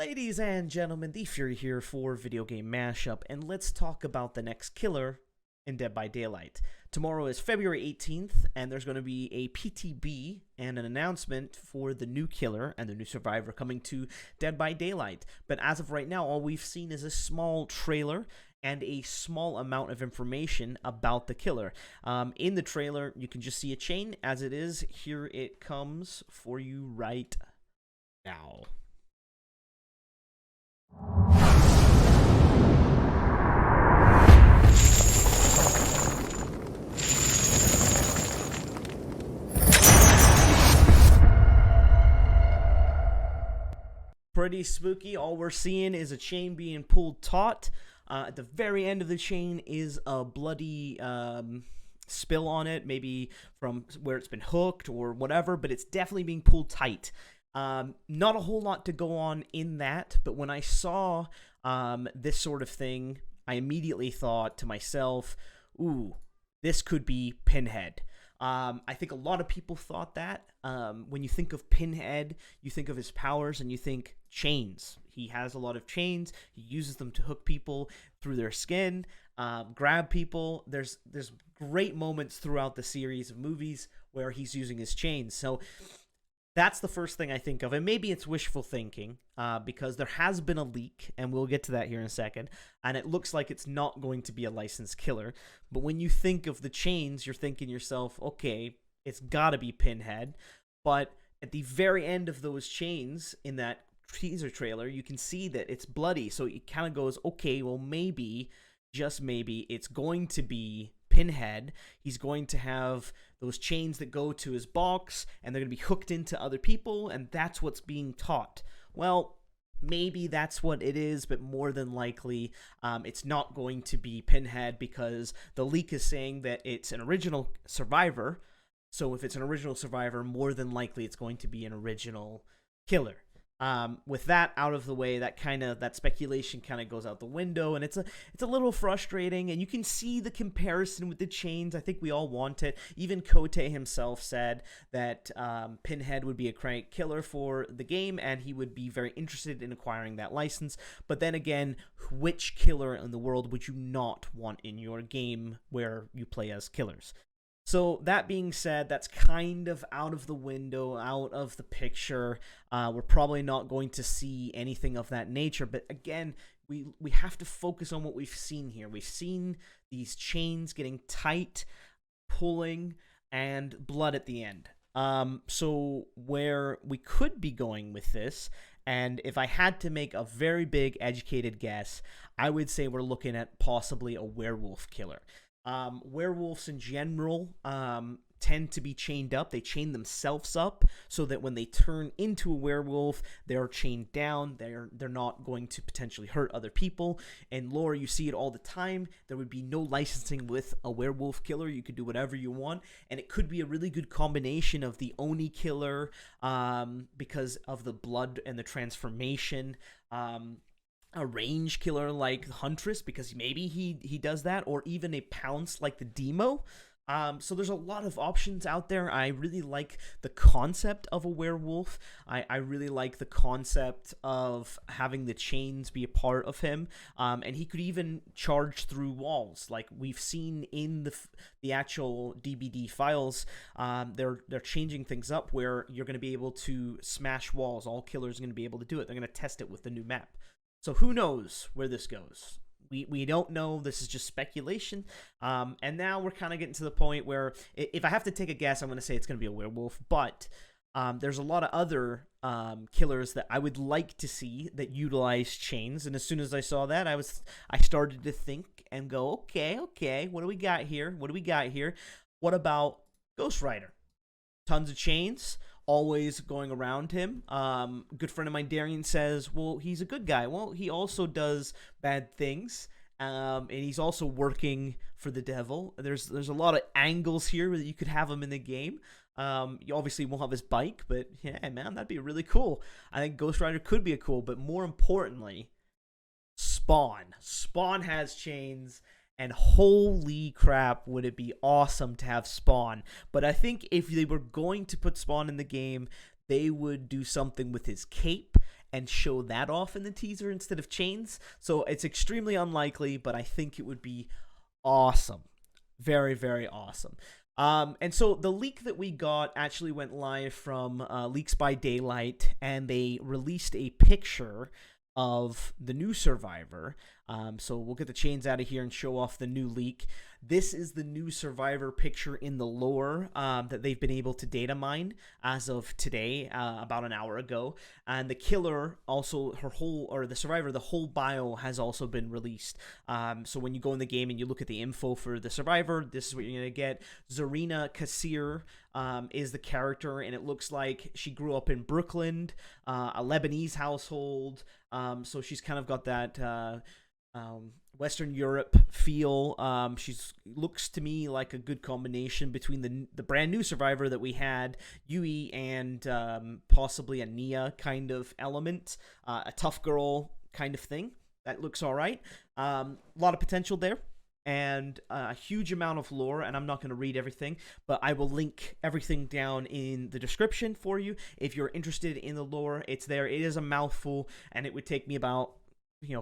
Ladies and gentlemen, the Fury here for Video Game Mashup, and let's talk about the next killer in Dead by Daylight. Tomorrow is February 18th, and there's going to be a PTB and an announcement for the new killer and the new survivor coming to Dead by Daylight. But as of right now, all we've seen is a small trailer and a small amount of information about the killer. In the trailer, you can just see a chain as it is. Here it comes for you right now. Pretty spooky. All we're seeing is a chain being pulled taut. At the very end of the chain is a bloody spill on it, maybe from where it's been hooked or whatever, but it's definitely being pulled tight. Not a whole lot to go on in that, but when I saw this sort of thing, I immediately thought to myself, ooh, this could be Pinhead. I think a lot of people thought that. When you think of Pinhead, you think of his powers and you think chains. He has a lot of chains. He uses them to hook people through their skin, grab people. There's great moments throughout the series of movies where he's using his chains. So that's the first thing I think of. And maybe it's wishful thinking because there has been a leak, and we'll get to that here in a second, and it looks like it's not going to be a licensed killer. But when you think of the chains, you're thinking to yourself, okay, it's got to be Pinhead. But at the very end of those chains in that teaser trailer, you can see that it's bloody. So it kind of goes, okay, well, maybe, just maybe, it's going to be Pinhead. He's going to have those chains that go to his box, and they're going to be hooked into other people, and that's what's being taught. Well, maybe that's what it is, but more than likely, it's not going to be Pinhead because the leak is saying that it's an original survivor. So if it's an original survivor, more than likely it's going to be an original killer. With that out of the way, that speculation kind of goes out the window, and it's a little frustrating. And you can see the comparison with the chains. I think we all want it. Even Kote himself said that Pinhead would be a great killer for the game, and he would be very interested in acquiring that license. But then again, which killer in the world would you not want in your game where you play as killers? So that being said, that's kind of out of the window, out of the picture. We're probably not going to see anything of that nature. But again, we have to focus on what we've seen here. We've seen these chains getting tight, pulling, and blood at the end. So where we could be going with this, and if I had to make a very big educated guess, I would say we're looking at possibly a werewolf killer. Werewolves in general tend to be chained up. They chain themselves up so that when they turn into a werewolf, they're chained down. They're not going to potentially hurt other people. In lore, you see it all the time. There would be no licensing with a werewolf killer. You could do whatever you want, and it could be a really good combination of the Oni killer because of the blood and the transformation. A range killer like Huntress, because maybe he does that, or even a pounce like the Demo. So there's a lot of options out there. I really like the concept of a werewolf. I really like the concept of having the chains be a part of him. And he could even charge through walls, like we've seen in the actual DVD files. They're changing things up where you're going to be able to smash walls. All killers are going to be able to do it. They're going to test it with the new map. So who knows where this goes? We don't know. This is just speculation. And now we're kind of getting to the point where if I have to take a guess, I'm going to say it's going to be a werewolf. But there's a lot of other killers that I would like to see that utilize chains. And as soon as I saw that, I started to think and go, okay, what do we got here? What about Ghost Rider? Tons of chains. Always going around him. Good friend of mine, Darian, says, well, he's a good guy. Well, he also does bad things, and he's also working for the devil. There's a lot of angles here that you could have him in the game. You obviously won't have his bike, but yeah, man, that'd be really cool. I think Ghost Rider could be cool, but more importantly, Spawn. Spawn has chains. And holy crap, would it be awesome to have Spawn. But I think if they were going to put Spawn in the game, they would do something with his cape and show that off in the teaser instead of chains. So it's extremely unlikely, but I think it would be awesome. Very, very awesome. And so the leak that we got actually went live from Leaks by Daylight, and they released a picture of the new Survivor. So we'll get the chains out of here and show off the new leak. This is the new Survivor picture in the lore that they've been able to data mine as of today, about an hour ago. And the killer also, the Survivor, the whole bio has also been released. So when you go in the game and you look at the info for the Survivor, this is what you're going to get. Zarina Kassir is the character, and it looks like she grew up in Brooklyn, a Lebanese household. So she's kind of got that Western Europe feel. She's looks to me like a good combination between the brand new Survivor that we had, Yui, and possibly a Nia kind of element, a tough girl kind of thing. That looks all right. A lot of potential there, and a huge amount of lore, and I'm not going to read everything, but I will link everything down in the description for you. If you're interested in the lore, it's there. It is a mouthful, and it would take me about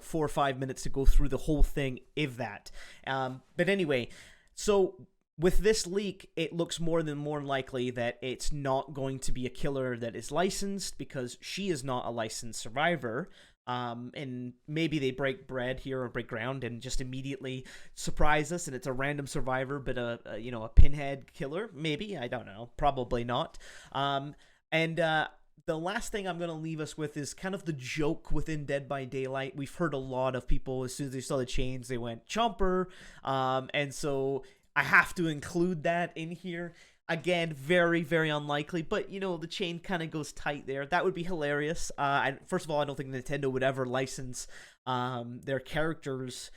4 or 5 minutes to go through the whole thing, if that. But anyway, so with this leak, it looks more likely that it's not going to be a killer that is licensed, because she is not a licensed survivor. And maybe they break bread here or break ground and just immediately surprise us, and it's a random survivor, but a pinhead killer. Maybe, I don't know. Probably not. The last thing I'm going to leave us with is kind of the joke within Dead by Daylight. We've heard a lot of people, as soon as they saw the chains, they went Chomper. And so I have to include that in here. Again, very, very unlikely, but, the chain kind of goes tight there. That would be hilarious. First of all, I don't think Nintendo would ever license their characters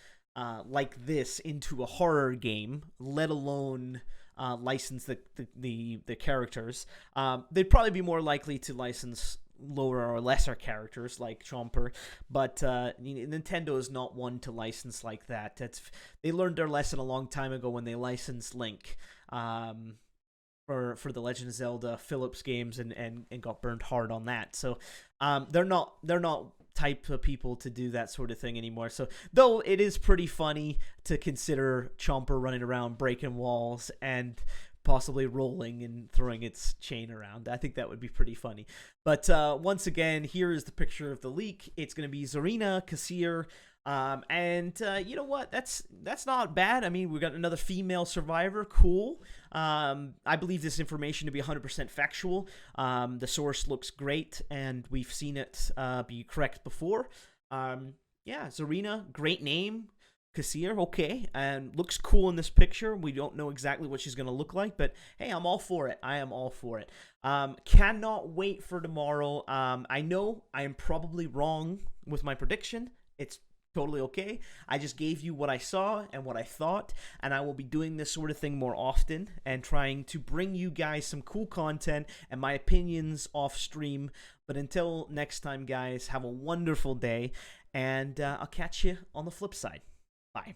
like this into a horror game, let alone license the characters. They'd probably be more likely to license lower or lesser characters like Chomper, but Nintendo is not one to license like that. They learned their lesson a long time ago when they licensed Link for the Legend of Zelda Philips games and got burned hard on that. So they're not type of people to do that sort of thing anymore. So though it is pretty funny to consider Chomper running around breaking walls and possibly rolling and throwing its chain around, I think that would be pretty funny. But once again, here is the picture of the leak. It's going to be Zarina Kassir. And you know what? That's not bad. I mean, we got another female survivor. Cool. I believe this information to be 100% factual. The source looks great, and we've seen it be correct before. Yeah, Zarina, great name. Kassir, okay, and looks cool in this picture. We don't know exactly what she's going to look like, but hey, I'm all for it. I am all for it. Cannot wait for tomorrow. I know I am probably wrong with my prediction. It's totally okay. I just gave you what I saw and what I thought, and I will be doing this sort of thing more often and trying to bring you guys some cool content and my opinions off stream. But until next time, guys, have a wonderful day, and I'll catch you on the flip side. Bye.